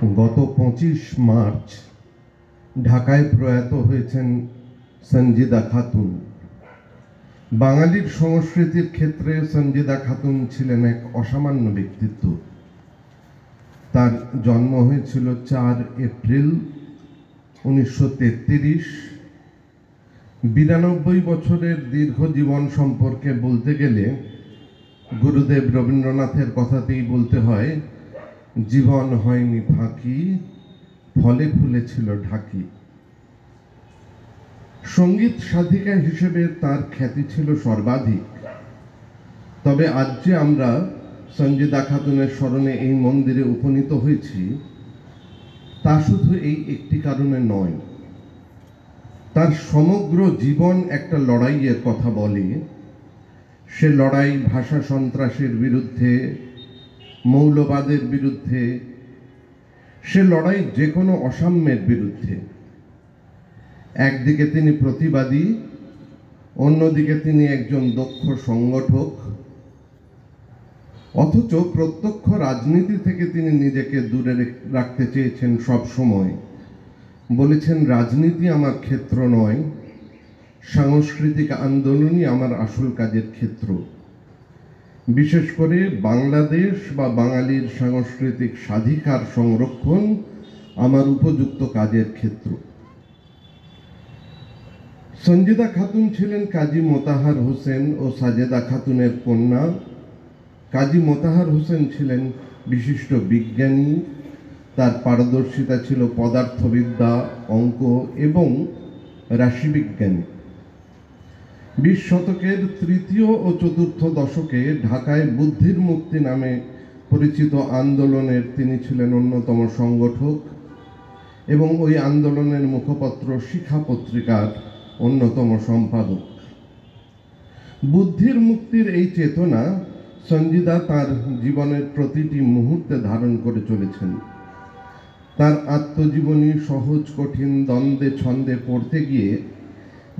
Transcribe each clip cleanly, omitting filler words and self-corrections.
গত 25 মার্চ ঢাকায় প্রয়াত হয়েছেন সঞ্জিদা খাতুন। বাঙালির সংস্কৃতির ক্ষেত্রে সঞ্জিদা খাতুন ছিলেন এক অসামান্য ব্যক্তিত্ব। তার জন্ম হয়েছিল 4 এপ্রিল 1933। 92 বছরের দীর্ঘ জীবন সম্পর্কে বলতে গেলে গুরুদেব রবীন্দ্রনাথের কথাতেই বলতে হয়, জীবন হয়নি ফাঁকি, ফলে ফুলেছিল ঢাকি। সঙ্গীত সাধিকা হিসেবে তার খ্যাতি ছিল সর্বাধিক। তবে আজ যে আমরা সঞ্জিদা খাতুনের স্মরণে এই মন্দিরে উপনীত হয়েছি, তা শুধু এই একটি কারণে নয়। তার সমগ্র জীবন একটা লড়াইয়ের কথা বলে। সে লড়াই ভাষা সন্ত্রাসের বিরুদ্ধে, মৌলবাদের বিরুদ্ধে, সে লড়াই যে কোনো অসাম্যের বিরুদ্ধে। একদিকে তিনি প্রতিবাদী, অন্যদিকে তিনি একজন দক্ষ সংগঠক। অথচ প্রত্যক্ষ রাজনীতি থেকে তিনি নিজেকে দূরে রাখতে চেয়েছেন সব সময়। বলেছেন, রাজনীতি আমার ক্ষেত্র নয়, সাংস্কৃতিক আন্দোলনই আমার আসল কাজের ক্ষেত্র। বিশেষ করে বাংলাদেশ বা বাঙালির সাংস্কৃতিক স্বাধিকার সংরক্ষণ আমার উপযুক্ত কাজের ক্ষেত্র। সঞ্জিদা খাতুন ছিলেন কাজী মোতাহার হোসেন ও সাজেদা খাতুনের কন্যা। কাজী মোতাহার হোসেন ছিলেন বিশিষ্ট বিজ্ঞানী। তার পারদর্শিতা ছিল পদার্থবিদ্যা, অঙ্ক এবং রাশিবিজ্ঞানী। 20 শতকের তৃতীয় ও চতুর্থ দশকে ঢাকায় বুদ্ধির মুক্তি নামে পরিচিত আন্দোলনের তিনি ছিলেন অন্যতম সংগঠক এবং ওই আন্দোলনের মুখপত্র শিখা পত্রিকার অন্যতম সম্পাদক। বুদ্ধির মুক্তির এই চেতনা সঞ্জিদা তার জীবনের প্রতিটি মুহূর্তে ধারণ করে চলেছেন। তার আত্মজীবনী সহজ কঠিন দ্বন্দ্বে ছন্দে পড়তে গিয়ে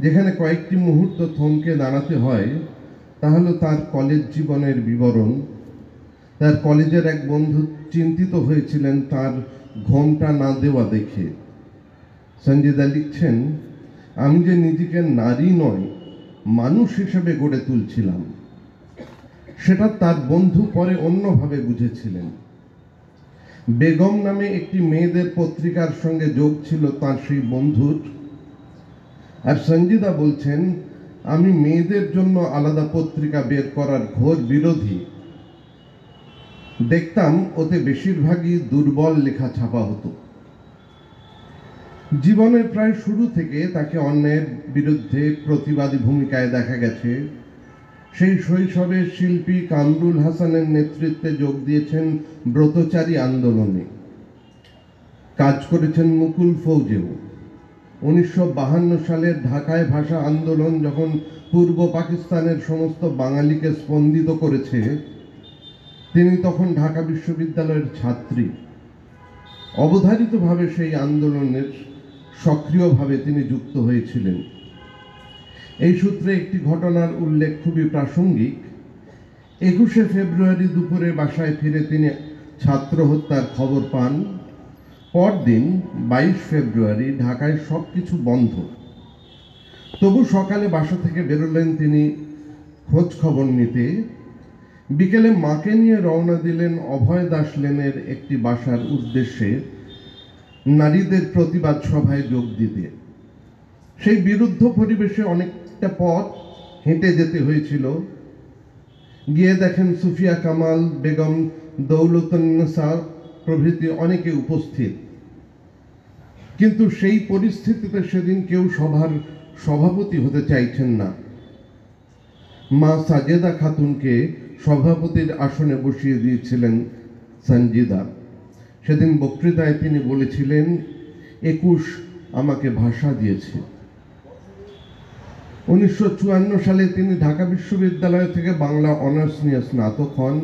যেখানে কয়েকটি মুহূর্ত থমকে দাঁড়াতে হয়, তা হলো তার কলেজ জীবনের বিবরণ। তার কলেজের এক বন্ধু চিন্তিত হয়েছিলেন তার ঘোমটা না দেওয়া দেখে। সঞ্জিদা লিখছেন, আমি যে নিজেকে নারী নয়, মানুষ হিসেবে গড়ে তুলছিলাম, সেটা তার বন্ধু পরে অন্যভাবে বুঝেছিলেন। বেগম নামে একটি মেয়েদের পত্রিকার সঙ্গে যোগ ছিল তার সেই বন্ধুর। আর সঞ্জিদা বলছেন, আমি মেয়েদের জন্য আলাদা পত্রিকা বের করার ঘোর বিরোধী। দেখতাম ওতে বেশিরভাগই দুর্বল লেখা ছাপা হতো। জীবনের প্রায় শুরু থেকে তাকে অন্যায়ের বিরুদ্ধে প্রতিবাদী ভূমিকায় দেখা গেছে। সেই শৈশবে শিল্পী কামরুল হাসানের নেতৃত্বে যোগ দিয়েছেন ব্রতচারী আন্দোলনে। কাজ করেছেন মুকুল ফৌজেও। 1952 সালের ঢাকায় ভাষা আন্দোলন যখন পূর্ব পাকিস্তানের সমস্ত বাঙালিকে স্পন্দিত করেছে, তিনি তখন ঢাকা বিশ্ববিদ্যালয়ের ছাত্রী। অবধারিতভাবে সেই আন্দোলনের সক্রিয়ভাবে তিনি যুক্ত হয়েছিলেন। এই সূত্রে একটি ঘটনার উল্লেখ খুবই প্রাসঙ্গিক। 21শে ফেব্রুয়ারি দুপুরে বাসায় ফিরে তিনি ছাত্র হত্যার খবর পান। পরদিন 22 ফেব্রুয়ারি ঢাকায় সব কিছু বন্ধ। তবু সকালে বাসা থেকে বেরোলেন তিনি খোঁজ খবর নিতে। বিকেলে মাকে নিয়ে রওনা দিলেন অভয় দাস লেনের একটি বাসার উদ্দেশ্যে নারীদের প্রতিবাদ সভায় যোগ দিতে। সেই বিরুদ্ধ পরিবেশে অনেকটা পথ হেঁটে যেতে হয়েছিল। গিয়ে দেখেন সুফিয়া কামাল, বেগম দৌলতুন্নেসা প্রভৃতি অনেকে উপস্থিত। কিন্তু সেই পরিস্থিতিতে সেদিন কেউ সভার সভাপতি হতে চাইছেন না। মা সাজেদা খাতুনকে সভাপতির আসনে বসিয়ে দিয়েছিলেন সঞ্জিদা। সেদিন বক্তৃতায় তিনি বলেছিলেন, 21 আমাকে ভাষা দিয়েছে। 1954 সালে তিনি ঢাকা বিশ্ববিদ্যালয় থেকে বাংলা অনার্স নিয়ে স্নাতক হন।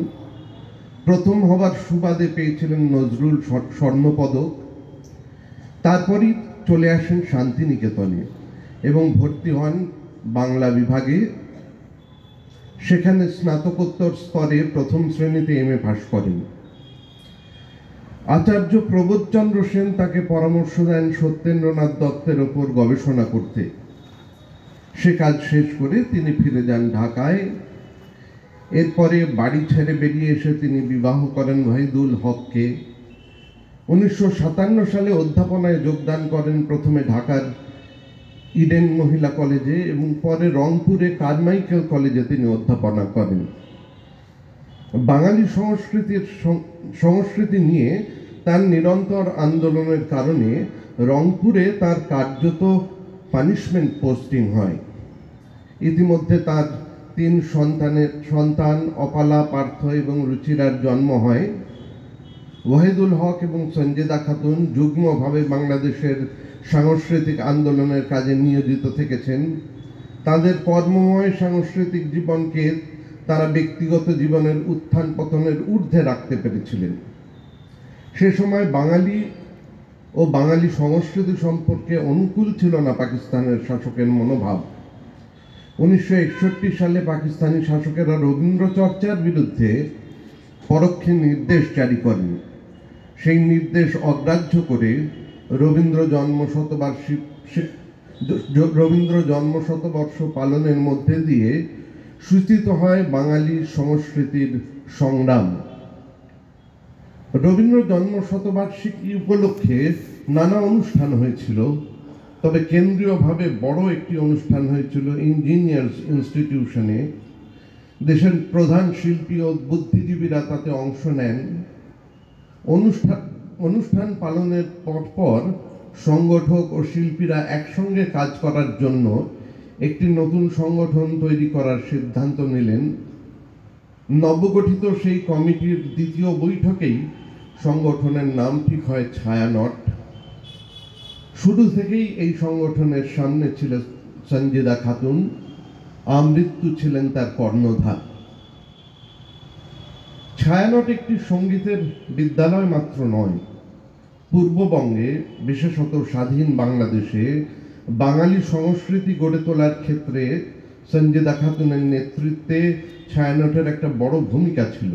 প্রথম হবার সুবাদে পেয়েছিলেন নজরুল স্বর্ণপদক। তারপরই চলে আসেন শান্তিনিকেতনে এবং ভর্তি হন বাংলা বিভাগে। সেখানে স্নাতকোত্তর স্তরে প্রথম শ্রেণীতে MA পাশ করেন। আচার্য প্রবোধচন্দ্র সেন তাকে পরামর্শ দেন সত্যেন্দ্রনাথ দত্তের ওপর গবেষণা করতে। সে কাজ শেষ করে তিনি ফিরে যান ঢাকায়। এরপরে বাড়ি ছেড়ে বেরিয়ে এসে তিনি বিবাহ করেন ওয়াহিদুল হককে। 1957 সালে অধ্যাপনায় যোগদান করেন, প্রথমে ঢাকার ইডেন মহিলা কলেজে এবং পরে রংপুরে কারমাইকেল কলেজে তিনি অধ্যাপনা করেন। বাঙালি সংস্কৃতি নিয়ে তার নিরন্তর আন্দোলনের কারণে রংপুরে তার কার্যত পানিশমেন্ট পোস্টিং হয়। ইতিমধ্যে তার 3 সন্তান অপালা, পার্থ এবং রুচিরার জন্ম হয়। ওয়াহিদুল হক এবং সঞ্জিদা খাতুন যুগ্মভাবে বাংলাদেশের সাংস্কৃতিক আন্দোলনের কাজে নিয়োজিত থেকেছেন। তাদের কর্মময় সাংস্কৃতিক জীবনকে তারা ব্যক্তিগত জীবনের উত্থান পতনের ঊর্ধ্বে রাখতে পেরেছিলেন। সে সময় বাঙালি ও বাঙালি সংস্কৃতি সম্পর্কে অনুকূল ছিল না পাকিস্তানের শাসকের মনোভাব। 1961 সালে পাকিস্তানি শাসকেরা রবীন্দ্র চর্চার বিরুদ্ধে পরোক্ষে নির্দেশ জারি করেন। সেই নির্দেশ অগ্রাহ্য করে রবীন্দ্র জন্মশতবর্ষ পালনের মধ্যে দিয়ে সূচিত হয় বাঙালি সংস্কৃতির সংগ্রাম। রবীন্দ্র জন্মশতবার্ষিকী উপলক্ষে নানা অনুষ্ঠান হয়েছিল, তবে কেন্দ্রীয়ভাবে বড় একটি অনুষ্ঠান হয়েছিল ইঞ্জিনিয়ার্স ইনস্টিটিউশনে। দেশের প্রধান শিল্পী ও বুদ্ধিজীবীরা তাতে অংশ নেন। অনুষ্ঠান পালনের পর সংগঠক ও শিল্পীরা একসঙ্গে কাজ করার জন্য একটি নতুন সংগঠন তৈরি করার সিদ্ধান্ত নিলেন। নবগঠিত সেই কমিটির দ্বিতীয় বৈঠকেই সংগঠনের নাম ঠিক হয় ছায়ানট। শুরু থেকেই এই সংগঠনের সামনে ছিল সঞ্জিদা খাতুন, আমৃত্যু ছিলেন তার কর্ণধার। ছায়ানট একটি সঙ্গীতের বিদ্যালয় মাত্র নয়, পূর্ববঙ্গে বিশেষত স্বাধীন বাংলাদেশে বাঙালি সংস্কৃতি গড়ে তোলার ক্ষেত্রে সঞ্জিদা খাতুনের নেতৃত্বে ছায়ানটের একটা বড় ভূমিকা ছিল।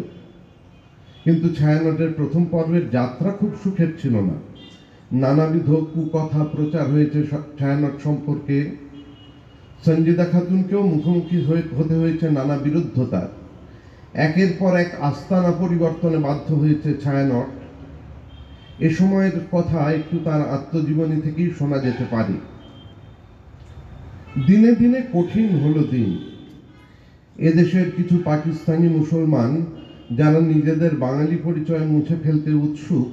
কিন্তু ছায়ানটের প্রথম পর্বের যাত্রা খুব সুখের ছিল না। নানাবিধ কুকথা প্রচার হয়েছে ছায়ানট সম্পর্কে। সঞ্জিদা খাতুনকেও মুখোমুখি হতে হয়েছে নানা বিরুদ্ধতার। একের পর এক আস্তানা পরিবর্তনে বাধ্য হয়েছে ছায়ানট। এ সময়ের কথা একটু তার আত্মজীবনী থেকেই শোনা যেতে পারে। দিনে দিনে কঠিন হলো দিন। এদেশের কিছু পাকিস্তানি মুসলমান যারা নিজেদের বাঙালি পরিচয় মুছে ফেলতে উৎসুক,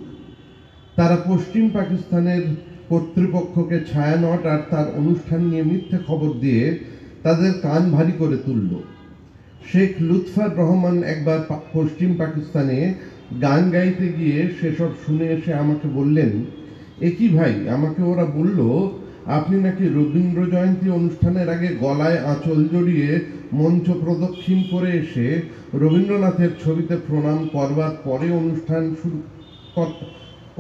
তারা পশ্চিম পাকিস্তানের কর্তৃপক্ষকে ছায়ানট আর তার অনুষ্ঠান নিয়ে মিথ্যে খবর দিয়ে তাদের কান ভারী করে তুলল। শেখ লুৎফর রহমান একবার পশ্চিম পাকিস্তানে গান গাইতে গিয়ে সেসব শুনে এসে আমাকে বললেন, একই ভাই, আমাকে ওরা বলল আপনি নাকি রবীন্দ্র জয়ন্তী অনুষ্ঠানের আগে গলায় আঁচল জড়িয়ে মঞ্চ প্রদক্ষিণ করে এসে রবীন্দ্রনাথের ছবিতে প্রণাম করবার পরে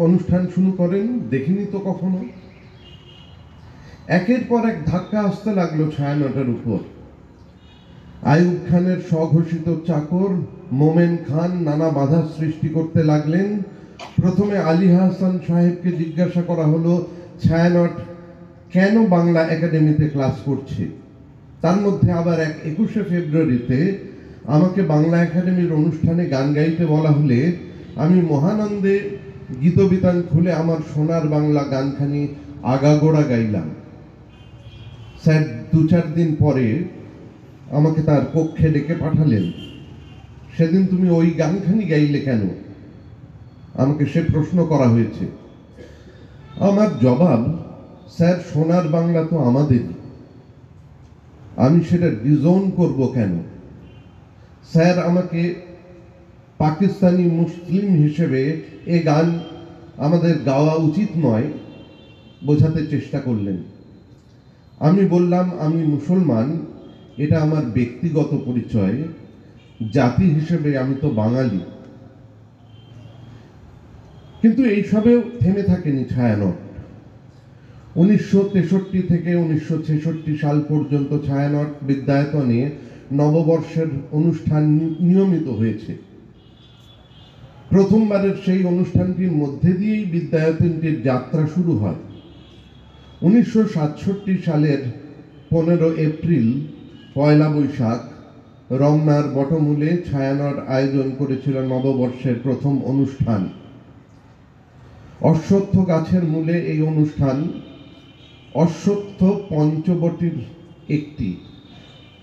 অনুষ্ঠান শুরু করেন, দেখিনি তো কখনো। একের পর এক ধাক্কা আসতে লাগলো ছায়ানটের উপর। আইয়ুব খানের স্বঘোষিত চাকর মোমেন খান নানা বাধা সৃষ্টি করতে লাগলেন। প্রথমে আলী হাসান সাহেবকে জিজ্ঞাসা করা হলো ছায়ানট কেন বাংলা একাডেমিতে ক্লাস করছে। তার মধ্যে আবার 21শে ফেব্রুয়ারিতে আমাকে বাংলা একাডেমির অনুষ্ঠানে গান গাইতে বলা হলে আমি মহানন্দে গীতবিতান খুলে আমার সোনার বাংলা গানখানি আগাগোড়া গাইলাম। স্যার 2-4 দিন পরে আমাকে তার কক্ষে ডেকে পাঠালেন। সেদিন তুমি ওই গানখানি গাইলে কেন? আমাকে সে প্রশ্ন করা হয়েছে। আমার জবাব, স্যার সোনার বাংলা তো আমাদের, আমি সেটা ডিজোন করব কেন? স্যার আমাকে পাকিস্তানি মুসলিম হিসেবে এ গান আমাদের গাওয়া উচিত নয় বোঝাতে চেষ্টা করলেন। আমি বললাম আমি মুসলমান, এটা আমার ব্যক্তিগত পরিচয়, জাতি হিসেবে আমি তো বাঙালি। কিন্তু এইসবেও থেমে থাকেনি ছায়ানট। 1963 থেকে 1966 সাল পর্যন্ত ছায়ানট বিদ্যায়তনে নববর্ষের অনুষ্ঠান নিয়মিত হয়েছে। প্রথমবারের সেই অনুষ্ঠানটির মধ্যে দিয়েই বিদ্যায়তনটির যাত্রা শুরু হয়। 1967 সালের 15 এপ্রিল, পয়লা বৈশাখ, রমনার বটমূলে ছায়ানট আয়োজন করেছিল নববর্ষের প্রথম অনুষ্ঠান। অশ্বত্থ গাছের মূলে এই অনুষ্ঠান অশ্বত্থ পঞ্চবটির একটি।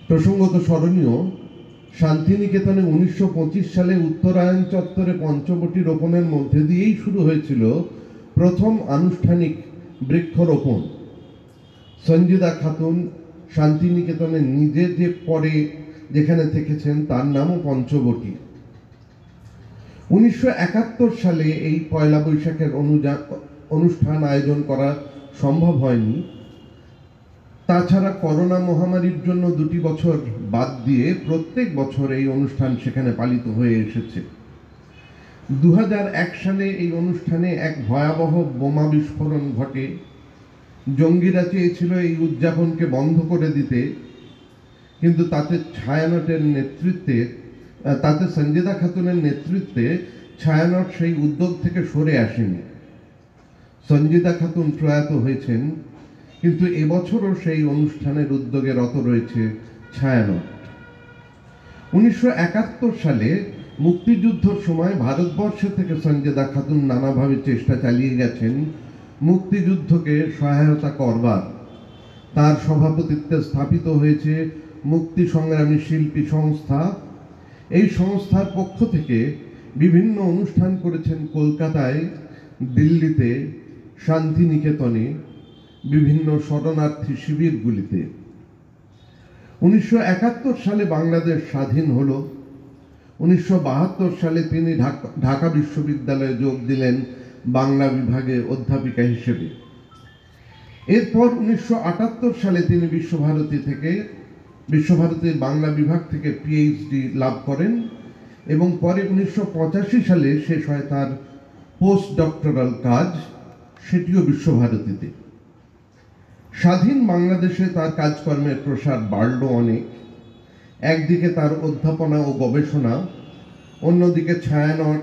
প্রসঙ্গত স্মরণীয়, শান্তিনিকেতনে 1925 সালে উত্তরায়ণ চত্বরে পঞ্চবটি রোপণের মধ্যে দিয়েই শুরু হয়েছিল প্রথম আনুষ্ঠানিক বৃক্ষরোপণ। সঞ্জিদা খাতুন শান্তিনিকেতনে নিজে যে পরে যেখানে থেকেছেন তার নামও পঞ্চবটি। 1971 সালে এই পয়লা বৈশাখের অনুষ্ঠান আয়োজন করা সম্ভব হয়নি। তাছাড়া করোনা মহামারীর জন্য 2 বছর বাদ দিয়ে প্রত্যেক বছর এই অনুষ্ঠান সেখানে পালিত হয়ে এসেছে। 2001 সালে এই অনুষ্ঠানে এক ভয়াবহ বোমা বিস্ফোরণ ঘটে। জঙ্গিরা চেয়েছিল এই উদযাপনকে বন্ধ করে দিতে, কিন্তু তাতে সঞ্জিদা খাতুনের নেতৃত্বে ছায়ানট সেই উদ্যোগ থেকে সরে আসেনি। সঞ্জিদা খাতুন প্রয়াত হয়েছেন, কিন্তু এবছরও সেই অনুষ্ঠানের উদ্যোগে রত রয়েছে ছায়ানট। 1971 সালে মুক্তিযুদ্ধের সময় ভারতবর্ষ থেকে সঞ্জিদা খাতুন নানাভাবে চেষ্টা চালিয়ে গেছেন মুক্তিযুদ্ধকে সহায়তা করবার। তার সভাপতিত্বে স্থাপিত হয়েছে মুক্তি সংগ্রামী শিল্পী সংস্থা। এই সংস্থার পক্ষ থেকে বিভিন্ন অনুষ্ঠান করেছেন কলকাতায়, দিল্লিতে, শান্তিনিকেতনে, বিভিন্ন শরণার্থী শিবিরগুলিতে। 1971 সালে বাংলাদেশ স্বাধীন হল। 1972 সালে তিনি ঢাকা বিশ্ববিদ্যালয়ে যোগ দিলেন বাংলা বিভাগে অধ্যাপিকা হিসেবে। এরপর 1978 সালে তিনি বিশ্বভারতীর বাংলা বিভাগ থেকে পিএইচডি লাভ করেন এবং পরে 1985 সালে শেষ হয় তার পোস্ট ডক্টরাল কাজ, সেটিও বিশ্বভারতীতে। স্বাধীন বাংলাদেশে তার কাজকর্মের প্রসার বাড়ল অনেক। একদিকে তার অধ্যাপনা ও গবেষণা, অন্যদিকে ছায়ানট,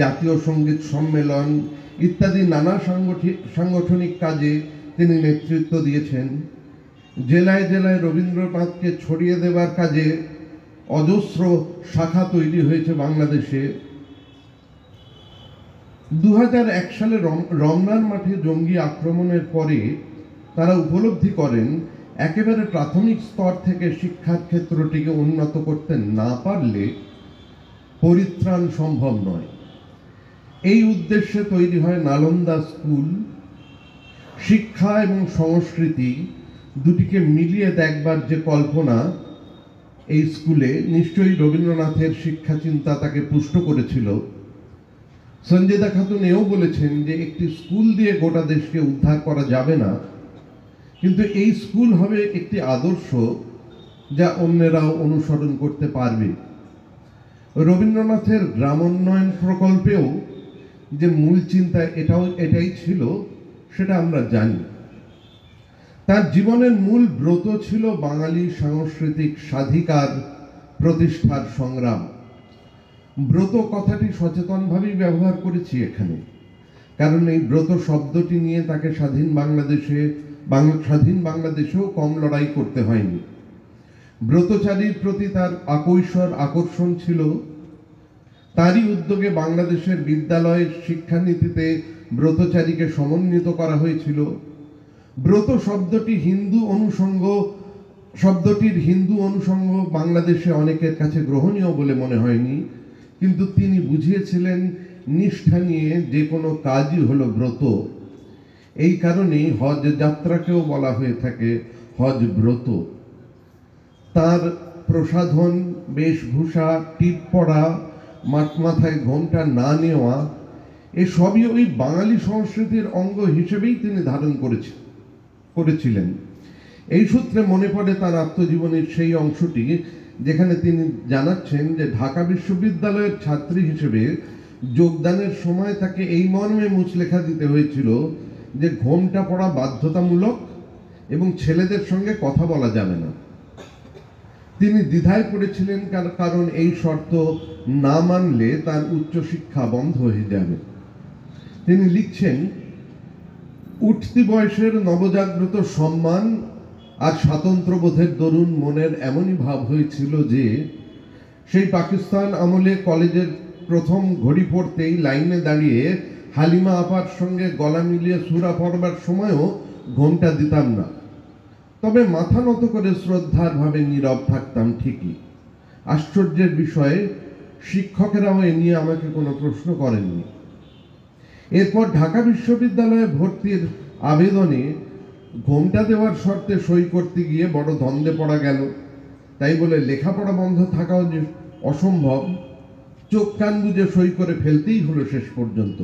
জাতীয় সঙ্গীত সম্মেলন ইত্যাদি নানা সাংগঠনিক কাজে তিনি নেতৃত্ব দিয়েছেন। জেলায় জেলায় রবীন্দ্রনাথকে ছড়িয়ে দেবার কাজে অজস্র শাখা তৈরি হয়েছে বাংলাদেশে। 2001 সালে রমনার মাঠে জঙ্গি আক্রমণের পরে তারা উপলব্ধি করেন একেবারে প্রাথমিক স্তর থেকে শিক্ষার ক্ষেত্রটিকে উন্নত করতে না পারলে পরিত্রাণ সম্ভব নয়। এই উদ্দেশ্যে তৈরি হয় নালন্দা স্কুল। শিক্ষা এবং সংস্কৃতি দুটিকে মিলিয়ে দেখবার যে কল্পনা এই স্কুলে, নিশ্চয়ই রবীন্দ্রনাথের শিক্ষা চিন্তা তাকে পুষ্ট করেছিল। সঞ্জিদা খাতুন এও বলেছেন যে একটি স্কুল দিয়ে গোটা দেশকে উদ্ধার করা যাবে না, কিন্তু এই স্কুল হবে একটি আদর্শ যা অন্যেরাও অনুসরণ করতে পারবে। রবীন্দ্রনাথের গ্রামোন্নয়ন প্রকল্পেও যে মূল চিন্তা এটাই ছিল সেটা আমরা জানি। তার জীবনের মূল ব্রত ছিল বাঙালি সাংস্কৃতিক স্বাধিকার প্রতিষ্ঠার সংগ্রাম। ব্রত কথাটি সচেতনভাবেই ব্যবহার করেছি এখানে, কারণ এই ব্রত শব্দটি নিয়ে তাকে স্বাধীন বাংলাদেশেও কম লড়াই করতে হয়নি। ব্রতচারীর প্রতি তার আকৈশোর আকর্ষণ ছিল। তারই উদ্যোগে বাংলাদেশের বিদ্যালয়ের শিক্ষানীতিতে ব্রতচারীকে সমন্বিত করা হয়েছিল। ব্রত শব্দটির হিন্দু অনুষঙ্গ বাংলাদেশে অনেকের কাছে গ্রহণীয় বলে মনে হয়নি, কিন্তু তিনি বুঝিয়েছিলেন নিষ্ঠা নিয়ে যে কোনো কাজই হলো ব্রত। এই কারণেই হজ যাত্রাকেও বলা হয়ে থাকে হজ ব্রত। তার প্রসাধন, বেশভূষা, টিপ পরা, মাথায় ঘোমটা না নেওয়া, এসবই ওই বাঙালি সংস্কৃতির অঙ্গ হিসেবেই তিনি ধারণ করেছিলেন। এই সূত্রে মনে পড়ে তার আত্মজীবনীর সেই অংশটি যেখানে তিনি জানাচ্ছেন যে ঢাকা বিশ্ববিদ্যালয়ের ছাত্রী হিসেবে যোগদানের সময় তাকে এই মর্মে মুচলেখা দিতে হয়েছিল যে ঘোমটা পরা বাধ্যতামূলক এবং ছেলেদের সঙ্গে কথা বলা যাবে না। তিনি দ্বিধায় পড়েছিলেন, কারণ এই শর্ত না মানলে তার উচ্চশিক্ষা বন্ধ হয়ে যাবে। তিনি লিখছেন, উঠতি বয়সের নবজাগ্রত সম্মান আর স্বাতন্ত্র্যবোধের দরুন মনের এমনই ভাব হয়েছিল যে সেই পাকিস্তান আমলে কলেজের প্রথম ঘড়ি পড়তেই লাইনে দাঁড়িয়ে হালিমা আপার সঙ্গে গলা মিলিয়ে সূরা পড়বার সময়ও ঘোমটা দিতাম না। তবে মাথা নত করে শ্রদ্ধার ভাবে নীরব থাকতাম ঠিকই। আশ্চর্যের বিষয়ে শিক্ষকেরাও এ নিয়ে আমাকে কোনো প্রশ্ন করেননি। এরপর ঢাকা বিশ্ববিদ্যালয়ে ভর্তির আবেদনে ঘোমটা দেওয়ার শর্তে সই করতে গিয়ে বড় দ্বন্দ্বে পড়া গেল। তাই বলে লেখাপড়া বন্ধ থাকাও যে অসম্ভব, চোখ কান বুজে সই করে ফেলতেই হলো শেষ পর্যন্ত।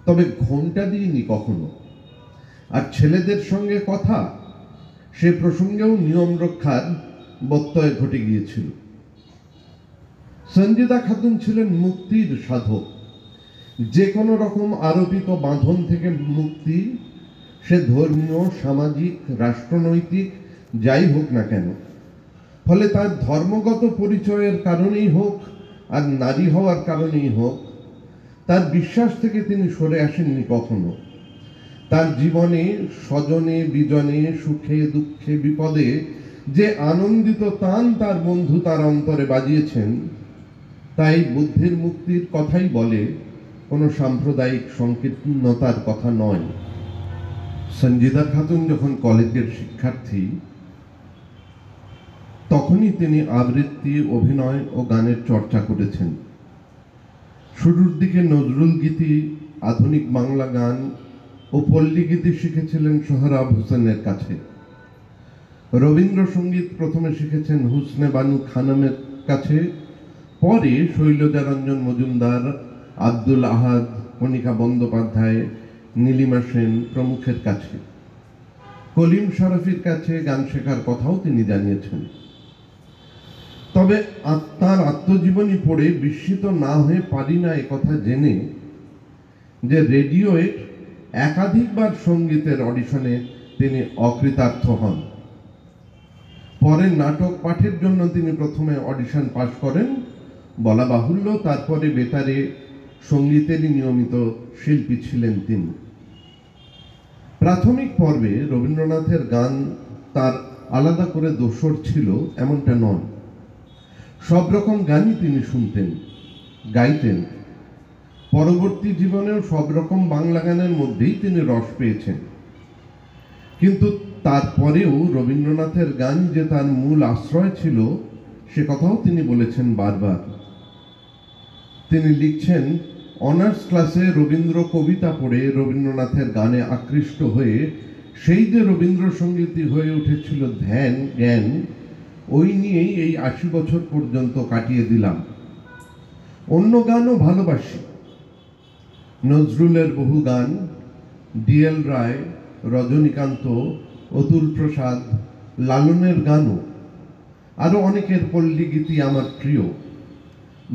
তবে ঘোমটা দিইনি কখনো। আর ছেলেদের সঙ্গে কথা, সে প্রসঙ্গেও নিয়ম রক্ষার ব্যত্যয় ঘটে গিয়েছিল। সঞ্জিদা খাতুন ছিলেন মুক্তির সাধক। যে কোনো রকম আরোপিত বাঁধন থেকে মুক্তি, সে ধর্মীয়, সামাজিক, রাষ্ট্রনৈতিক যাই হোক না কেন। ফলে তার ধর্মগত পরিচয়ের কারণেই হোক আর নারী হওয়ার কারণেই হোক, তার বিশ্বাস থেকে তিনি সরে আসেননি কখনো। তার জীবনে স্বজনে বিজনে, সুখে দুঃখে বিপদে যে আনন্দিত তান তার বন্ধু তার অন্তরে বাজিয়েছেন, তাই বুদ্ধির মুক্তির কথাই বলে, কোনো সাম্প্রদায়িক সংকীর্ণতার কথা নয়। সঞ্জিদা খাতুন যখন কলেজের শিক্ষার্থী, তখনই তিনি আবৃত্তি, অভিনয় ও গানের চর্চা করেছেন। শুরুর দিকে নজরুল গীতি, আধুনিক বাংলা গান ও পল্লী গীতি শিখেছিলেন সোহরাব হোসেনের কাছে। রবীন্দ্রসঙ্গীত প্রথমে শিখেছেন হুসনে বানু খানমের কাছে, পরে শৈলজারঞ্জন মজুমদার, আব্দুল আহাদ, কণিকা বন্দ্যোপাধ্যায়, নীলিমা সেন প্রমুখের কাছে। কলিম শরফির কাছে গান শেখার কথাও তিনি জানিয়েছেন। তবে তার আত্মজীবনী পড়ে বিস্মিত না হয়ে পারি না একথা জেনে যে রেডিওয়ে একাধিকবার সঙ্গীতের অডিশনে তিনি অকৃতার্থ হন। পরে নাটক পাঠের জন্য তিনি প্রথমে অডিশন পাশ করেন, বলা বাহুল্য তারপরে বেতারে সঙ্গীতেরই নিয়মিত শিল্পী ছিলেন তিনি। প্রাথমিক পর্বে রবীন্দ্রনাথের গান তার আলাদা করে দোসর ছিল এমনটা নয়। সব রকম গানই তিনি শুনতেন, গাইতেন। পরবর্তী জীবনেও সব রকম বাংলা গানের মধ্যেই তিনি রস পেয়েছেন। কিন্তু তারপরেও রবীন্দ্রনাথের গান যে তার মূল আশ্রয় ছিল, সে কথাও তিনি বলেছেন বারবার। তিনি লিখছেন, অনার্স ক্লাসে রবীন্দ্র কবিতা পড়ে রবীন্দ্রনাথের গানে আকৃষ্ট হয়ে সেই যে রবীন্দ্রসঙ্গীতই হয়ে উঠেছিল ধ্যান জ্ঞান, ওই নিয়েই এই ৮০ বছর পর্যন্ত কাটিয়ে দিলাম। অন্য গানও ভালোবাসি, নজরুলের বহু গান, ডিএল রায়, রজনীকান্ত, অতুল প্রসাদ, লালনের গানও, আরো অনেকের পল্লী গীতি আমার প্রিয়।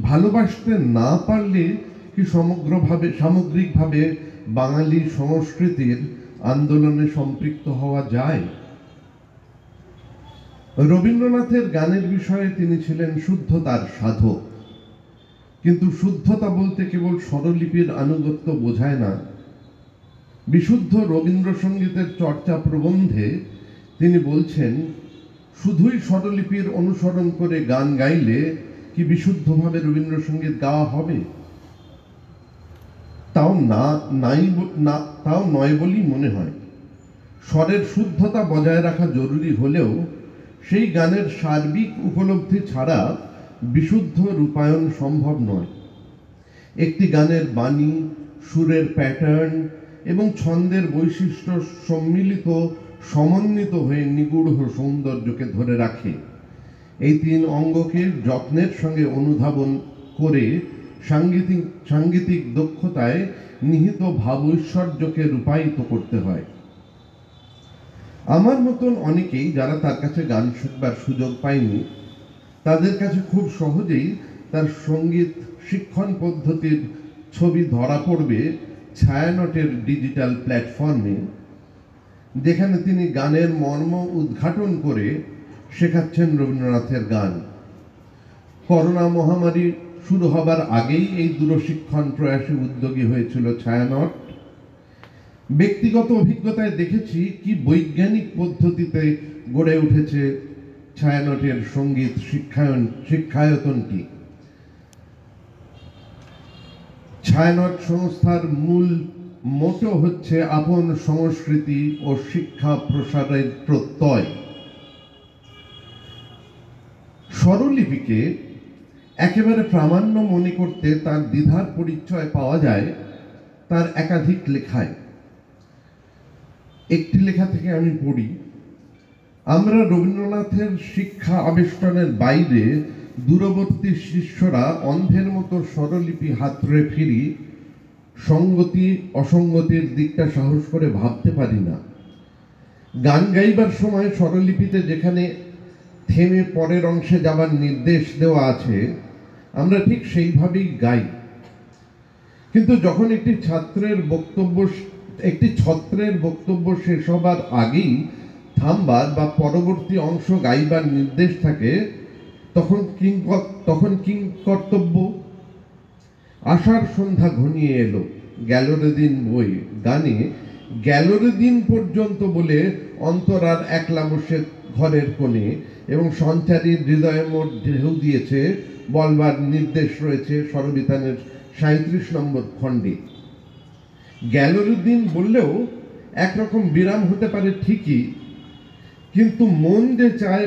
ভালোবাসতে না পারলে কি সামগ্রিকভাবে বাঙালি সংস্কৃতির আন্দোলনে সম্পৃক্ত হওয়া যায়? রবীন্দ্রনাথের গানের বিষয়ে তিনি ছিলেন শুদ্ধতার সাধক। কিন্তু শুদ্ধতা বলতে কেবল স্বরলিপির আনুগত্য বোঝায় না। বিশুদ্ধ রবীন্দ্রসঙ্গীতের চর্চা প্রবন্ধে তিনি বলছেন, শুধুই স্বরলিপির অনুসরণ করে গান গাইলে কি বিশুদ্ধভাবে রবীন্দ্রসঙ্গীত গাওয়া হবে? তাও নয় বলেই মনে হয়। স্বরের শুদ্ধতা বজায় রাখা জরুরি হলেও সেই গানের সার্বিক উপলব্ধি ছাড়া বিশুদ্ধ রূপায়ণ সম্ভব নয়। একটি গানের বাণী, সুরের প্যাটার্ন এবং ছন্দের বৈশিষ্ট্য সমন্বিত হয়ে নিগূঢ় সৌন্দর্যকে ধরে রাখে। এই তিন অঙ্গকে যত্নের সঙ্গে অনুধাবন করে সাংগীতিক দক্ষতায় নিহিত ভাবৈশ্বর্যকে রূপায়িত করতে হয়। আমার মতন অনেকেই যারা তার কাছে গান শিখবার সুযোগ পায়নি, তাদের কাছে খুব সহজেই তার সঙ্গীত শিক্ষণ পদ্ধতির ছবি ধরা পড়বে ছায়ানটের ডিজিটাল প্ল্যাটফর্মে, যেখানে তিনি গানের মর্ম উদ্ঘাটন করে শেখাচ্ছেন রবীন্দ্রনাথের গান। করোনা মহামারী শুরু হবার আগেই এই দূরশিক্ষণ প্রয়াসে উদ্যোগী হয়েছিল ছায়ানট। ব্যক্তিগত অভিজ্ঞতায় দেখেছি কি বৈজ্ঞানিক পদ্ধতিতে গড়ে উঠেছে ছায়ানটের সঙ্গীত শিক্ষায়তনটি। ছায়ানট সংস্থার মূল মোটো হচ্ছে আপন সংস্কৃতি ও শিক্ষা প্রসারের প্রত্যয়। স্বরলিপিকে একেবারে প্রামাণ্য মনে করতে তার দ্বিধার পরিচয় পাওয়া যায় তার একাধিক লেখায়। একটি লেখা থেকে আমি পড়ি: আমরা রবীন্দ্রনাথের শিক্ষা আবেষ্টনের বাইরে দূরবর্তী শিষ্যরা অন্ধের মতো স্বরলিপি হাতড়ে ফিরি, সঙ্গতি অসঙ্গতির দিকটা সাহস করে ভাবতে পারি না। গান গাইবার সময় স্বরলিপিতে যেখানে থেমে পরের অংশে যাবার নির্দেশ দেওয়া আছে আমরা ঠিক সেইভাবেই গাই, কিন্তু যখন একটি ছত্রের বক্তব্য শেষ হবার আগেই থামবার বা পরবর্তী অংশ গাইবার নির্দেশ থাকে তখন কিং কর্তব্য। আষাঢ় সন্ধ্যা ঘনিয়ে এলো, গেল রে দিন বই গানে গেল রে দিন পর্যন্ত বলে অন্তরার একলা বসে ঘরের কোণে এবং সঞ্চারীর হৃদয়ে মোট ঢেউ দিয়েছে বলবার নির্দেশ রয়েছে স্বরবিতানের 37 নম্বর খণ্ডে। গেল রে দিন বললেও একরকম বিরাম হতে পারে ঠিকই, কিন্তু মন যে চায়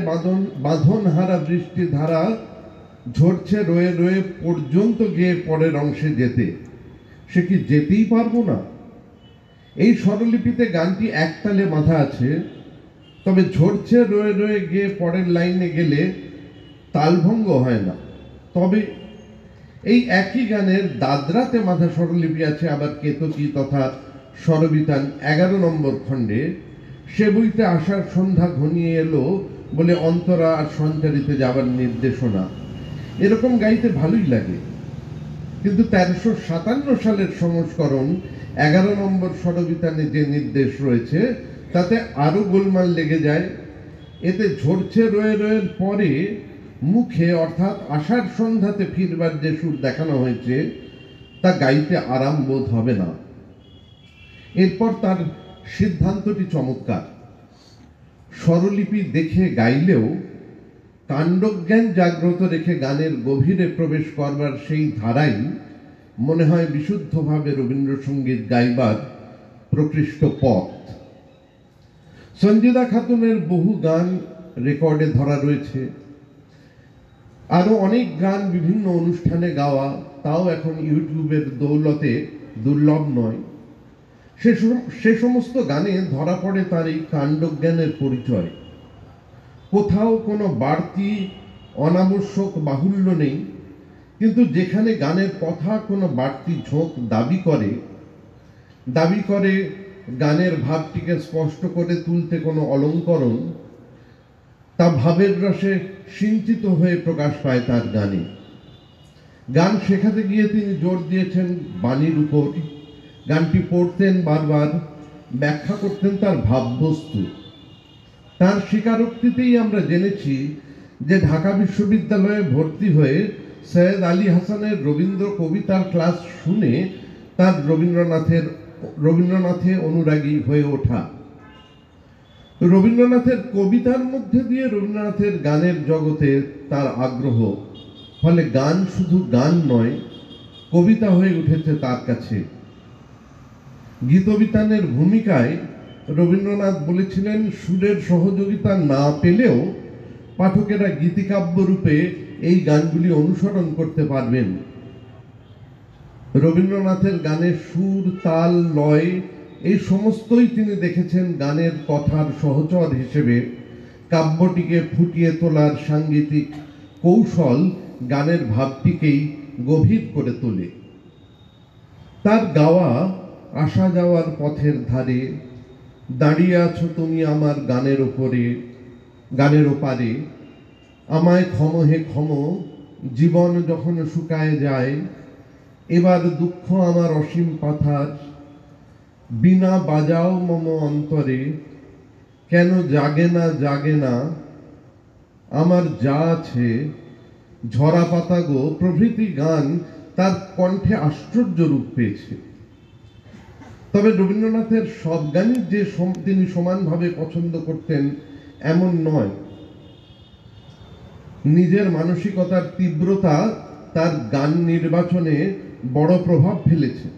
বাঁধন হারা বৃষ্টি ধারা ঝরছে রয়ে রয়ে পর্যন্ত গিয়ে পরের অংশে যেতে, সে কি যেতেই পারবো না? এই স্বরলিপিতে গানটি একতালে বাঁধা আছে, তবে ঝরছে রয়ে রয়ে গিয়ে পরের লাইনে গেলে তালভঙ্গ হয় না। তবে এই একই গানের দাদরাতে বাঁধা স্বরলিপি আছে আবার কেতকী তথা স্বরবিতান 11 নম্বর খণ্ডে। সে বইতে আষাঢ় সন্ধ্যা ঘনিয়ে এলো বলে অন্তরা আর সঞ্চারিতে যাবার নির্দেশনা। এরকম গাইতে ভালোই লাগে, কিন্তু 1357 সালের সংস্করণ 11 নম্বর স্বরবিতানে যে নির্দেশ রয়েছে তাতে আরো গোলমাল লেগে যায়। এতে ঝরছে রয়ে রয়ের পরে মুখে অর্থাৎ আষাঢ় সন্ধ্যাতে ফিরবার যে সুর দেখানো হয়েছে তা গাইতে আরাম বোধ হবে না। এরপর তার সিদ্ধান্তটি চমৎকার। স্বরলিপি দেখে গাইলেও কাণ্ডজ্ঞান জাগ্রত রেখে গানের গভীরে প্রবেশ করবার সেই ধারাই মনে হয় বিশুদ্ধভাবে রবীন্দ্রসঙ্গীত গাইবার প্রকৃষ্ট পথ। সঞ্জিদা খাতুনের বহু গান রেকর্ডে ধরা রয়েছে, আরো অনেক গান বিভিন্ন অনুষ্ঠানে গাওয়া, তাও এখন ইউটিউবের দৌলতে দুর্লভ নয়। সে সমস্ত গানে ধরা পড়ে তার এই কাণ্ডজ্ঞানের পরিচয়। কোথাও কোনো বাড়তি অনাবশ্যক বাহুল্য নেই, কিন্তু যেখানে গানের কথা কোনো বাড়তি ঝোঁক দাবি করে গানের ভাবটিকে স্পষ্ট করে তুলতে কোনো অলঙ্করণ, তা ভাবের রসে সিঞ্চিত হয়ে প্রকাশ পায় তার গানে। গান শেখাতে গিয়ে তিনি জোর দিয়েছেন বাণীর উপর। গানটি পড়তেন বারবার, ব্যাখ্যা করতেন তার ভাববস্তু। তার স্বীকারোক্তিতেই আমরা জেনেছি যে ঢাকা বিশ্ববিদ্যালয়ে ভর্তি হয়ে সৈয়দ আলী হাসানের রবীন্দ্র কবিতার ক্লাস শুনে তার রবীন্দ্রনাথে অনুরাগী হয়ে ওঠা। রবীন্দ্রনাথের কবিতার মধ্যে দিয়ে রবীন্দ্রনাথের গানের জগতে তার আগ্রহ, ফলে গান শুধু গান নয়, কবিতা হয়ে উঠেছে তার কাছে। গীতবিতানের ভূমিকায় রবীন্দ্রনাথ বলেছিলেন, সুরের সহযোগিতা না পেলেও পাঠকেরা গীতিকাব্য রূপে এই গানগুলি অনুসরণ করতে পারবেন। রবীন্দ্রনাথের গানের সুর, তাল, লয় এই সমস্তই তিনি দেখেছেন গানের কথার সহচর হিসেবে। কাব্যটিকে ফুটিয়ে তোলার সাঙ্গীতিক কৌশল গানের ভাবটিকেই গভীর করে তোলে। তার গাওয়া আসা যাওয়ার পথের ধারে দাঁড়িয়ে আছো তুমি আমার গানের ওপারে, আমায় ক্ষম হে ক্ষম, জীবন যখন শুকায় যায়, এবার দুঃখ আমার অসীম পাথার, বিনা বাজাও মম অন্তরে, কেন জাগে না আমার যা আছে, ঝরা পাতা গো প্রভৃতি গান তার কণ্ঠে আশ্চর্য রূপ পেয়েছে। তবে রবীন্দ্রনাথের সব গানই যে তিনি সমানভাবে পছন্দ করতেন এমন নয়। নিজের মানসিকতার তীব্রতা তার গান নির্বাচনে বড় প্রভাব ফেলেছে।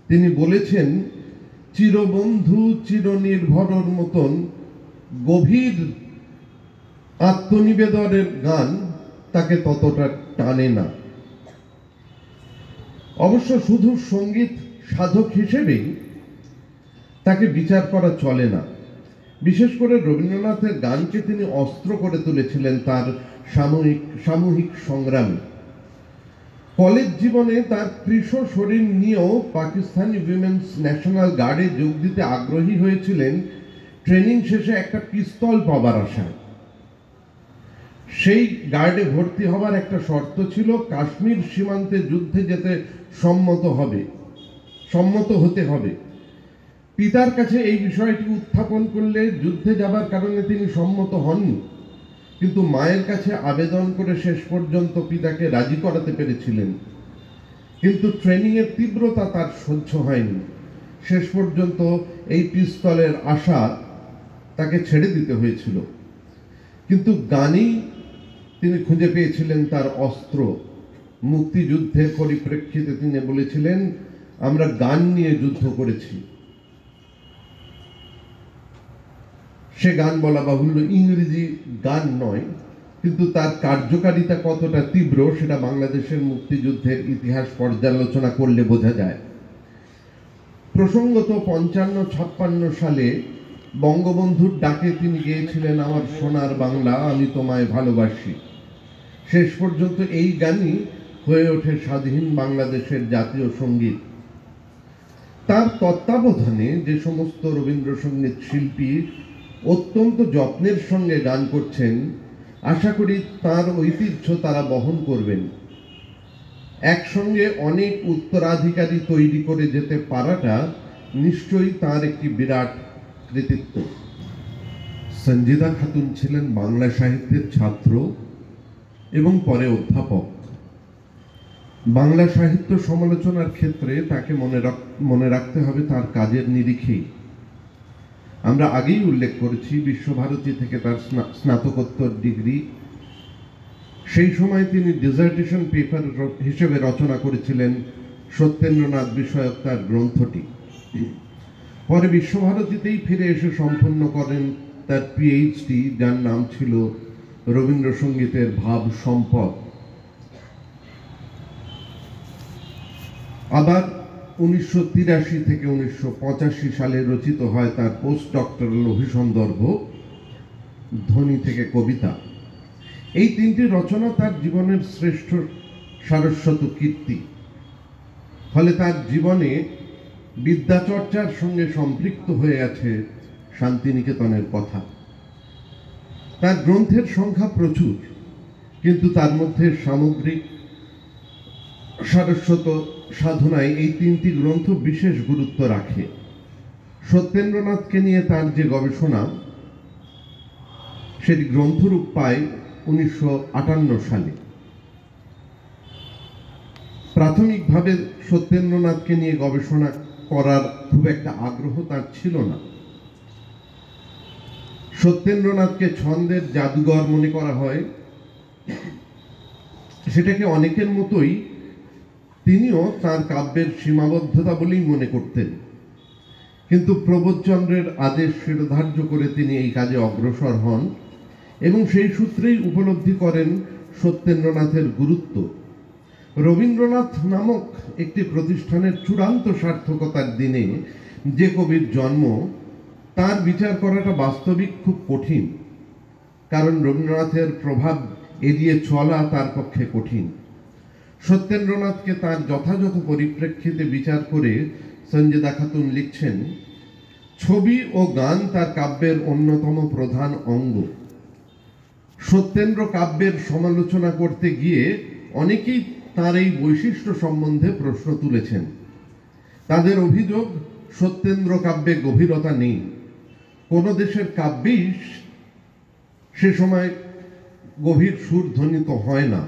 তিনি বলেছেন, চিরবন্ধু চিরনির্ভরর মতন গভীর আত্মনিবেদনের গান তাকে ততটা টানে না। অবশ্য শুধু সঙ্গীত সাধক হিসেবেই তাকে বিচার করা চলে না। বিশেষ করে রবীন্দ্রনাথের গানকে তিনি অস্ত্র করে তুলেছিলেন তার সামূহিক সংগ্রামে। কলেজ জীবনে তার কৃশ শরীর নিয়েও পাকিস্তানি উইমেন্স ন্যাশনাল গার্ডে যোগ দিতে আগ্রহী হয়েছিলেন ট্রেনিং শেষে একটা পিস্তল পাবার আশায়। সেই গার্ডে ভর্তি হবার একটা শর্ত ছিল কাশ্মীর সীমান্তে যুদ্ধে যেতে সম্মত হতে হবে। পিতার কাছে এই বিষয়টি উত্থাপন করলে যুদ্ধে যাবার কারণে তিনি সম্মত হননি, কিন্তু মায়ের কাছে আবেদন করে শেষ পর্যন্ত পিতাকে রাজি করাতে পেরেছিলেন। কিন্তু ট্রেনিংয়ের তীব্রতা তার সহ্য হয়নি। শেষ পর্যন্ত এই পিস্তলের আশা তাকে ছেড়ে দিতে হয়েছিল। কিন্তু গানেই তিনি খুঁজে পেয়েছিলেন তার অস্ত্র। মুক্তিযুদ্ধের পরিপ্রেক্ষিতে তিনি বলেছিলেন, আমরা গান নিয়ে যুদ্ধ করেছি। সে গান বলা বাহুল্য, ইংরেজি গান নয়, কিন্তু তার কার্যকারিতা কতটা তীব্র সেটা বাংলাদেশের মুক্তিযুদ্ধের ইতিহাস পর্যালোচনা করলে বোঝা যায়। প্রসঙ্গত 55-56 সালে বঙ্গবন্ধুর ডাকে তিনি গেয়েছিলেন, আমার সোনার বাংলা আমি তোমায় ভালোবাসি। শেষ পর্যন্ত এই গানই হয়ে ওঠে স্বাধীন বাংলাদেশের জাতীয় সঙ্গীত। তার তত্ত্বাবধানে যে সমস্ত রবীন্দ্রসঙ্গীত শিল্পী অত্যন্ত যত্নের সঙ্গে গান করছেন, আশা করি তার ঐতিহ্য তারা বহন করবেন। একসঙ্গে অনেক উত্তরাধিকারী তৈরি করে যেতে পারাটা নিশ্চয়ই তার একটি বিরাট কৃতিত্ব। সঞ্জিদা খাতুন ছিলেন বাংলা সাহিত্যের ছাত্র এবং পরে অধ্যাপক। বাংলা সাহিত্য সমালোচনার ক্ষেত্রে তাকে মনে রাখতে হবে তার কাজের নিরিখেই। আমরা আগেই উল্লেখ করেছি বিশ্বভারতী থেকে তার স্নাতকোত্তর ডিগ্রি। সেই সময় তিনি ডিজার্টেশন পেপার হিসেবে রচনা করেছিলেন সত্যেন্দ্রনাথ বিষয়ক তার গ্রন্থটি। পরে বিশ্বভারতীতেই ফিরে এসে সম্পন্ন করেন তার পিএইচডি, যার নাম ছিল রবীন্দ্রসঙ্গীতের ভাব সম্পদ। আবার 1983 থেকে 1985 সালে রচিত হয় তার পোস্ট ডক্টরাল অভিসন্দর্ভ, ধ্বনি থেকে কবিতা। এই তিনটি রচনা তার জীবনের শ্রেষ্ঠ সারস্বত কীর্তি। ফলে তার জীবনে বিদ্যাচর্চার সঙ্গে সম্পৃক্ত হয়ে আছে শান্তিনিকেতনের কথা। তার গ্রন্থের সংখ্যা প্রচুর, কিন্তু তার মধ্যে সামগ্রিক সারস্বত সাধনায় এই তিনটি গ্রন্থ বিশেষ গুরুত্ব রাখে। সত্যেন্দ্রনাথকে নিয়ে তার যে গবেষণা, সেটি গ্রন্থরূপ পায় 1958 সালে। প্রাথমিকভাবে সত্যেন্দ্রনাথকে নিয়ে গবেষণা করার খুব একটা আগ্রহ তার ছিল না। সত্যেন্দ্রনাথকে ছন্দের জাদুঘর মনে করা হয়। সেটাকে অনেকের মতোই তিনিও তার কাব্যের সীমাবদ্ধতা বলেই মনে করতেন, কিন্তু প্রবোধচন্দ্রের আদেশ শিরোধার্য করে তিনি এই কাজে অগ্রসর হন এবং সেই সূত্রেই উপলব্ধি করেন সত্যেন্দ্রনাথের গুরুত্ব। রবীন্দ্রনাথ নামক একটি প্রতিষ্ঠানের চূড়ান্ত সার্থকতার দিনে যে কবির জন্ম, তার বিচার করাটা বাস্তবিক খুব কঠিন, কারণ রবীন্দ্রনাথের প্রভাব এড়িয়ে চলা তার পক্ষে কঠিন। সত্যেন্দ্রনাথকে তার যথাযথ পরিপ্রেক্ষিতে বিচার করে সঞ্জিদা খাতুন লিখছেন, ছবি ও গান তার কাব্যের অন্যতম প্রধান অঙ্গ। সত্যেন্দ্র কাব্যের সমালোচনা করতে গিয়ে অনেকেই তার এই বৈশিষ্ট্য সম্বন্ধে প্রশ্ন তুলেছেন। তাদের অভিযোগ, সত্যেন্দ্র কাব্যে গভীরতা নেই। কোন দেশের কাব্যেই সে সময় গভীর সুর ধ্বনিত হয় না।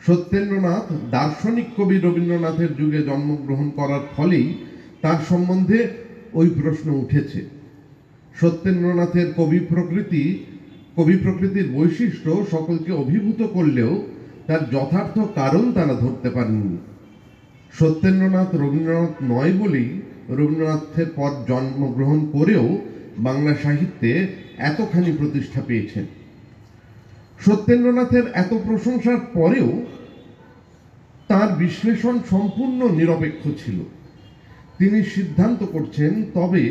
সত্যেন্দ্রনাথ দার্শনিক কবি রবীন্দ্রনাথের যুগে জন্মগ্রহণ করার ফলেই তার সম্বন্ধে ওই প্রশ্ন উঠেছে। সত্যেন্দ্রনাথের কবি প্রকৃতির বৈশিষ্ট্য সকলকে অভিভূত করলেও তার যথার্থ কারণ তারা ধরতে পারেননি। সত্যেন্দ্রনাথ রবীন্দ্রনাথ নয় বলেই রবীন্দ্রনাথের পর জন্মগ্রহণ করেও বাংলা সাহিত্যে এতখানি প্রতিষ্ঠা পেয়েছেন। সত্যেন্দ্রনাথের এত প্রশংসার পরেও তার বিশ্লেষণ সম্পূর্ণ নিরপেক্ষ ছিল। তিনি সিদ্ধান্ত করছেন, তবে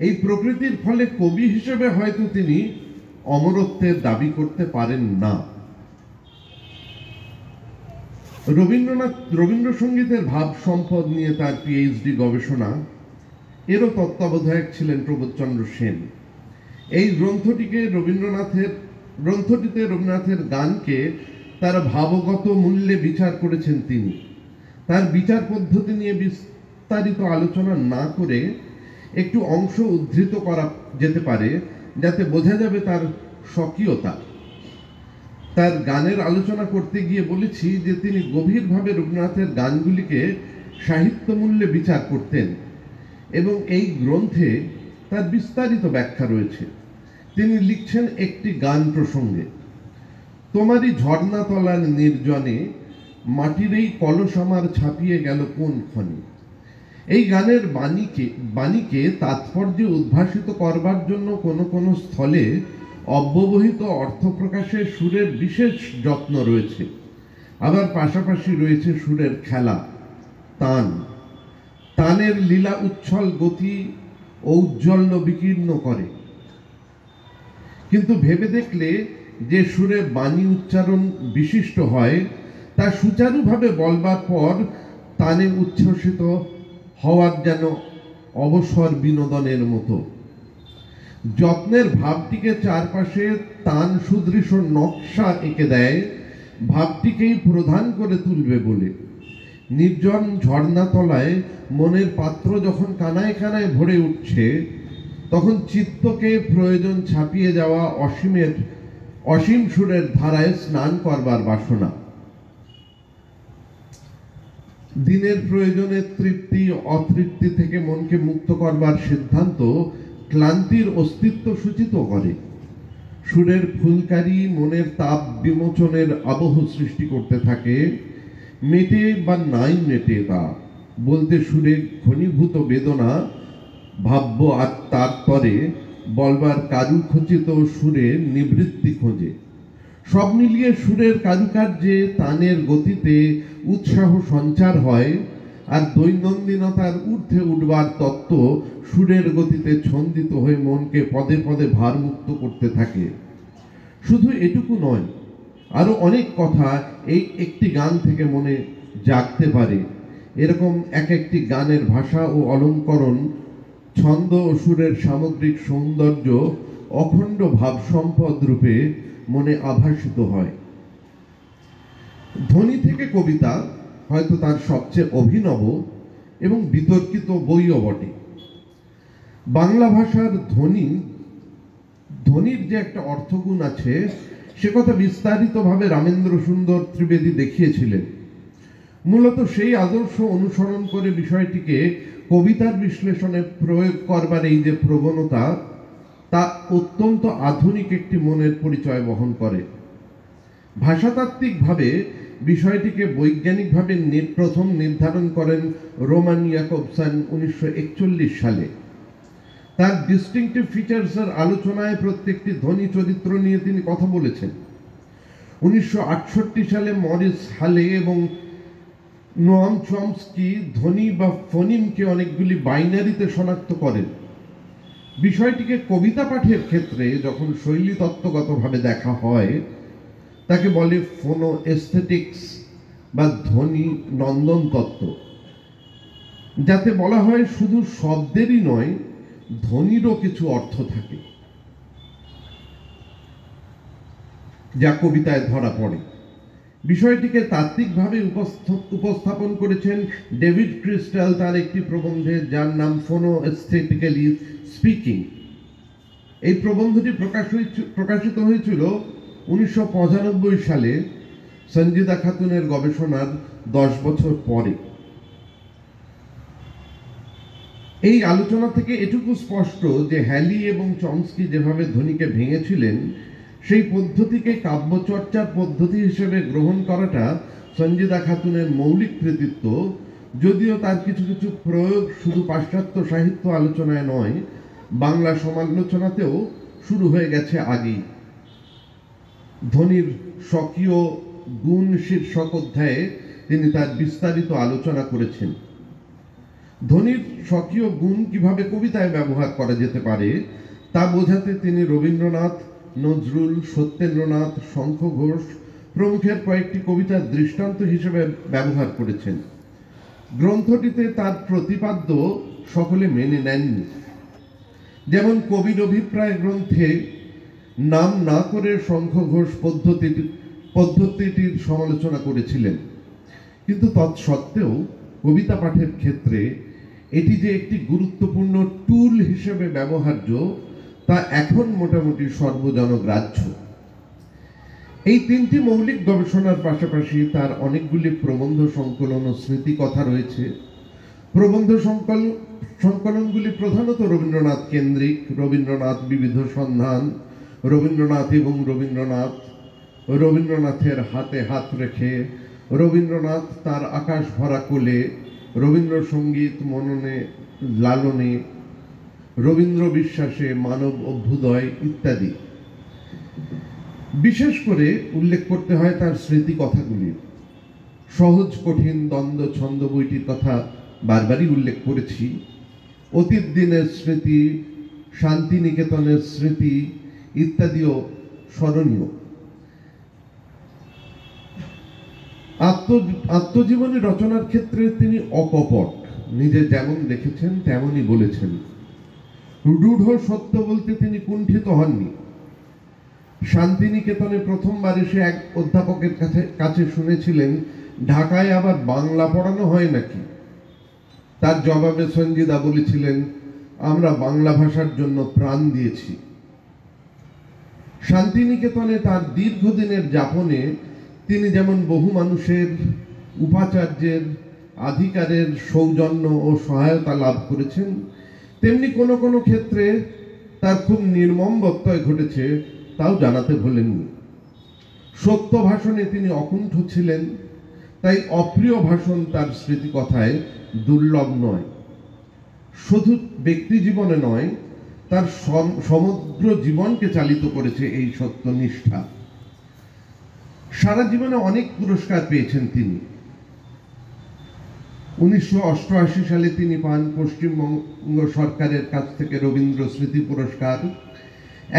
এই প্রকৃতির ফলে কবি হিসেবে হয়তো তিনি অমরত্বের দাবি করতে পারেন না। রবীন্দ্রসঙ্গীতের ভাব সম্পদ নিয়ে তার পিএইচডি গবেষণা, এরও তত্ত্বাবধায়ক ছিলেন প্রবোধচন্দ্র সেন। এই গ্রন্থটিতে রবীন্দ্রনাথের গানকে তার ভাবগত মূল্যে বিচার করেছেন তিনি। তার বিচার পদ্ধতি নিয়ে বিস্তারিত আলোচনা না করে একটু অংশ উদ্ধৃত করা যেতে পারে, যাতে বোঝা যাবে তার স্বকীয়তা। তার গানের আলোচনা করতে গিয়ে বলেছি যে তিনি গভীরভাবে রবীন্দ্রনাথের গানগুলিকে সাহিত্য মূল্যে বিচার করতেন এবং এই গ্রন্থে তার বিস্তারিত ব্যাখ্যা রয়েছে। তিনি লিখছেন একটি গান প্রসঙ্গে, তোমারই ঝর্ণা তলার নির্জনে মাটির এই কলস আমার ছাপিয়ে গেল কোন ক্ষণে। এই গানের বাণীকে তাৎপর্যে উদ্ভাসিত করবার জন্য কোনো কোনো স্থলে অব্যবহিত অর্থ প্রকাশে সুরের বিশেষ যত্ন রয়েছে। আবার পাশাপাশি রয়েছে সুরের খেলা, তানের লীলা উচ্ছল গতি ঔজ্জ্বল্য বিকীর্ণ করে। কিন্তু ভেবে দেখলে যে সুরে বাণী উচ্চারণ বিশিষ্ট হয়, তা সুচারুভাবে বলবার পর তানে উচ্ছ্বসিত হওয়ার যেন অবসর বিনোদনের মতো। যত্নের ভাবটিকে চারপাশে তান সুদৃশ্য নকশা এঁকে দেয়, ভাবটিকেই প্রধান করে তুলবে বলে। নির্জন ঝর্ণাতলায় মনের পাত্র যখন কানায় কানায় ভরে উঠছে, তখন চিত্তকে প্রয়োজন ছাপিয়ে যাওয়া অসীম সুরের ধারায় স্নান করবার বাসনা। দিনের প্রয়োজনের তৃপ্তি অতৃপ্তি থেকে মনকে মুক্ত করবার সিদ্ধান্ত ক্লান্তির অস্তিত্ব সূচিত করে। সুরের ফুলকারি মনের তাপ বিমোচনের আবহ সৃষ্টি করতে থাকে। মেটে বা নাই মেটে তা বলতে সুরে ঘনীভূত বেদনা ভাব্য আত্মার পরে বলবার কারুখচিত সুরে নিবৃত্তি খোঁজে। সব মিলিয়ে সুরের কারুকার্যে তানের গতিতে উৎসাহ সঞ্চার হয়, আর দৈনন্দিনতার ঊর্ধ্বে উঠবার তত্ত্ব সুরের গতিতে ছন্দিত হয়ে মনকে পদে পদে ভারমুক্ত করতে থাকে। শুধু এটুকু নয়, আরো অনেক কথা এই একটি গান থেকে মনে জাগতে পারে। এরকম এক একটি গানের ভাষা ও অলঙ্করণ, ছন্দ ও সুরের সামগ্রিক সৌন্দর্য অখণ্ড ভাব সম্পদ রূপে মনে আভাসিত হয়। ধ্বনি থেকে কবিতা হয়তো তার সবচেয়ে অভিনব এবং বিতর্কিত বইও বটে। বাংলা ভাষার ধ্বনির যে একটা অর্থগুণ আছে, সে কথা বিস্তারিতভাবে রামেন্দ্র সুন্দর ত্রিবেদী দেখিয়েছিলেন। মূলত সেই আদর্শ অনুসরণ করে বিষয়টিকে কবিতার বিশ্লেষণে প্রয়োগ করবার এই যে প্রবণতা, তা অত্যন্ত আধুনিক একটি মনের পরিচয় বহন করে। ভাষাতাত্ত্বিকভাবে বিষয়টিকে বৈজ্ঞানিকভাবে প্রথম নির্ধারণ করেন রোমান ইয়াকবসন 1941 সালে। তার ডিস্টিংটিভ ফিচার্সের আলোচনায় প্রত্যেকটি ধ্বনি চরিত্র নিয়ে তিনি কথা বলেছেন। 1968 সালে মরিস হালে এবং নোয়াম চমস্কি ধ্বনি বা ফোনিমকে অনেকগুলি বাইনারিতে শনাক্ত করেন। বিষয়টিকে কবিতা পাঠের ক্ষেত্রে যখন শৈলী তত্ত্বগতভাবে দেখা হয়, তাকে বলে ফোনো এস্থেটিক্স বা ধ্বনি নন্দন তত্ত্ব, যাতে বলা হয় শুধু শব্দেরই নয়, ধ্বনিরও কিছু অর্থ থাকে যা কবিতায় ধরা পড়ে। বিষয়টিকে তাত্ত্বিকভাবে উপস্থাপন করেছেন ডেভিড ক্রিস্টাল তার একটি প্রবন্ধে, যার নাম ফোনো এস্থেটিক্যালি স্পিকিং। এই প্রবন্ধটি প্রকাশিত হয়েছিল 1995 সালে সঞ্জিদা খাতুনের গবেষণার 10 বছর পরে। এই আলোচনা থেকে এটুকু স্পষ্ট যে হ্যালি এবং চমস্কি যেভাবে ধ্বনিকে ভেঙেছিলেন, সেই পদ্ধতিকে কাব্যচর্চার পদ্ধতি হিসেবে গ্রহণ করাটা সঞ্জিদা খাতুনের মৌলিক কৃতিত্ব, যদিও তার কিছু কিছু প্রয়োগ শুধু পাশ্চাত্য সাহিত্য আলোচনায় নয়, বাংলা সমালোচনাতেও শুরু হয়ে গেছে আগেই। ধ্বনির স্বকীয় গুণ শীর্ষক অধ্যায়ে তিনি তার বিস্তারিত আলোচনা করেছেন। ধ্বনির স্বকীয় গুণ কিভাবে কবিতায় ব্যবহার করা যেতে পারে তা বোঝাতে তিনি রবীন্দ্রনাথ, নজরুল, সত্যেন্দ্রনাথ, শঙ্খ ঘোষ প্রমুখের কয়েকটি কবিতার দৃষ্টান্ত হিসেবে ব্যবহার করেছেন। গ্রন্থটিতে তার প্রতিপাদ্য সকলে মেনে নেননি। যেমন কবির অভিপ্রায় গ্রন্থে নাম না করে শঙ্খ ঘোষ পদ্ধতিটির সমালোচনা করেছিলেন, কিন্তু তৎসত্ত্বেও কবিতা পাঠের ক্ষেত্রে এটি যে একটি গুরুত্বপূর্ণ টুল হিসেবে ব্যবহার্য তা এখন মোটামুটি সর্বজনগ্রাহ্য। এই তিনটি মৌলিক গবেষণার পাশাপাশি তার অনেকগুলি প্রবন্ধ সংকলন ও স্মৃতিকথা রয়েছে। প্রবন্ধ সংকলনগুলি প্রধানত রবীন্দ্রনাথ কেন্দ্রিক: রবীন্দ্রনাথ বিবিধ সন্ধান, রবীন্দ্রনাথ এবং রবীন্দ্রনাথ, রবীন্দ্রনাথের হাতে হাত রেখে, রবীন্দ্রনাথ তার আকাশ ভরা কোলে, রবীন্দ্রসঙ্গীত মননে লালনে, রবীন্দ্র বিশ্বাসে, মানব অভ্যুদয় ইত্যাদি। বিশেষ করে উল্লেখ করতে হয় তার স্মৃতিকথাগুলির। সহজ কঠিন দ্বন্দ্ব ছন্দ বইটির কথা বারবারই উল্লেখ করেছি। অতীত দিনের স্মৃতি, শান্তিনিকেতনের স্মৃতি ইত্যাদিও স্মরণীয়। আত্মজীবনী রচনার ক্ষেত্রে তিনি অকপট, নিজে যেমন দেখেছেন তেমনই বলেছেন। রূঢ় সত্য বলতে তিনি কুণ্ঠিত হননি। শান্তিনিকেতনে প্রথমবার এসে এক অধ্যাপকের কাছে শুনেছিলেন, ঢাকায় আবার বাংলা পড়ানো হয় নাকি? তার জবাবে সঞ্জিদা বলেছিলেন, আমরা বাংলা ভাষার জন্য প্রাণ দিয়েছি। শান্তিনিকেতনে তার দীর্ঘদিনের যাপনে তিনি যেমন বহু মানুষের, উপাচার্যের, আধিকারের সৌজন্য ও সহায়তা লাভ করেছেন, তেমনি কোনো কোনো ক্ষেত্রে তার খুব নির্মম ব্যত্যয় ঘটেছে, তাও জানাতে ভোলেননি। সত্য ভাষণে তিনি অকুণ্ঠ ছিলেন, তাই অপ্রিয় ভাষণ তার স্মৃতিকথায় দুর্লভ নয়। শুধু ব্যক্তি জীবনে নয়, তার সমগ্র জীবনকে চালিত করেছে এই সত্যনিষ্ঠা। সারা জীবনে অনেক পুরস্কার পেয়েছেন তিনি। 1988 সালে তিনি পান পশ্চিমবঙ্গ সরকারের কাছ থেকে রবীন্দ্র স্মৃতি পুরস্কার।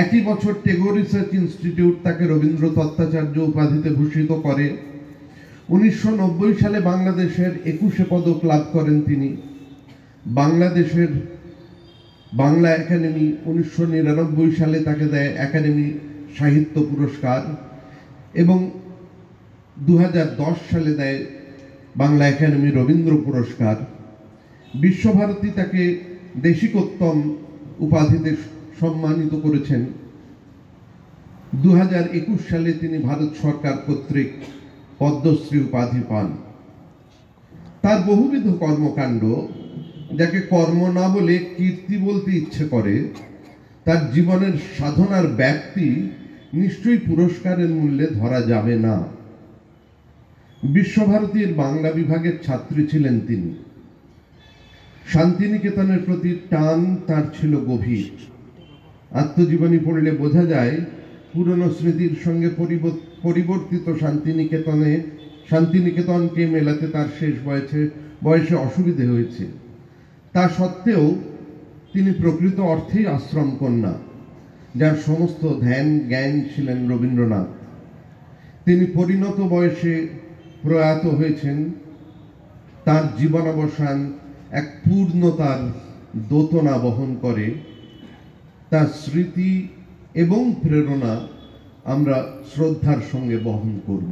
একই বছর টেগোর রিসার্চ ইনস্টিটিউট তাকে রবীন্দ্র তত্ত্বাচার্য উপাধিতে ভূষিত করে। 1990 সালে বাংলাদেশের 21 পদক লাভ করেন তিনি। বাংলাদেশের বাংলা একাডেমি 1999 সালে তাকে দেয় একাডেমি সাহিত্য পুরস্কার এবং 2010 সালে দেয় বাংলা একাডেমি রবীন্দ্র পুরস্কার। বিশ্বভারতী তাকে দেশিকোত্তম উপাধিতে সম্মানিত করেছেন। 2021 সালে তিনি ভারত সরকার কর্তৃক পদ্মশ্রী উপাধি পান। তার বহুবিধ কর্মকাণ্ড, যাকে কর্ম না বলে কীর্তি বলতে ইচ্ছে করে, তার জীবনের সাধনার ব্যাপ্তি নিশ্চয়ই পুরস্কারের মূল্যে ধরা যাবে না। বিশ্বভারতীর বাংলা বিভাগের ছাত্রী ছিলেন তিনি। শান্তিনিকেতনের প্রতি টান তার ছিল গভীর। আত্মজীবনী পড়লে বোঝা যায় পুরনো স্মৃতির সঙ্গে পরিবর্তিত শান্তিনিকেতনকে মেলাতে তার শেষ বয়সে অসুবিধে হয়েছে। তা সত্ত্বেও তিনি প্রকৃত অর্থেই আশ্রম কন্যা, যার সমস্ত ধ্যান জ্ঞান ছিলেন রবীন্দ্রনাথ। তিনি পরিণত বয়সে প্রয়াত হয়েছেন। তার জীবনাবসান এক পূর্ণতার দোতনা বহন করে। তার স্মৃতি এবং প্রেরণা আমরা শ্রদ্ধার সঙ্গে বহন করব।